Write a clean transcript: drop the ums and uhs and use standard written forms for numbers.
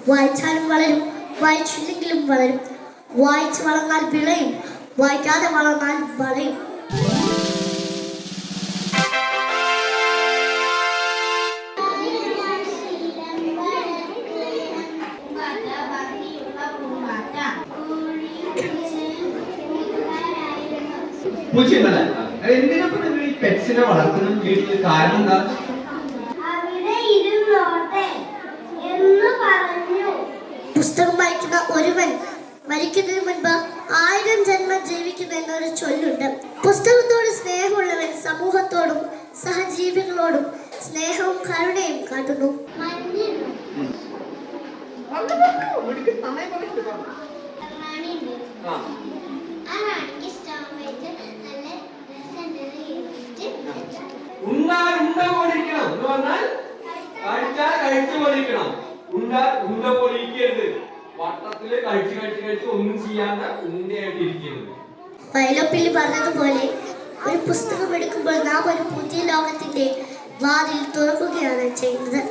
വായിച്ചാലും വളരും, വായിച്ചില്ലെങ്കിലും വളരും. വായിച്ച് വളർന്നാൽ വിളയും, വായിക്കാതെ വളർന്നാൽ വളയും. എന്തിനൊക്കെ നിങ്ങൾ ഈ പെറ്റ്സിനെ വളർത്തുന്ന വീട്ടിൽ കാരണം എന്താ? പുസ്തകം വായിക്കുന്ന ഒരുവൻ മരിക്കുന്നതിന് മുൻപ് 1000 ജന്മം ജീവിക്കുന്ന എന്നൊരു ചൊല്ലുണ്ട്. പുസ്തകത്തോട് സ്നേഹമുള്ളവൻ സമൂഹത്തോടും സഹജീവികളോടും സ്നേഹവും കരുണയും കാട്ടുന്നു. വയലോപ്പിള്ളി പറഞ്ഞതുപോലെ ഒരു പുസ്തകം എടുക്കുമ്പോൾ നാം ഒരു പുതിയ ലോകത്തിന്റെ വാതിൽ തുറക്കുകയാണ് ചെയ്യുന്നത്.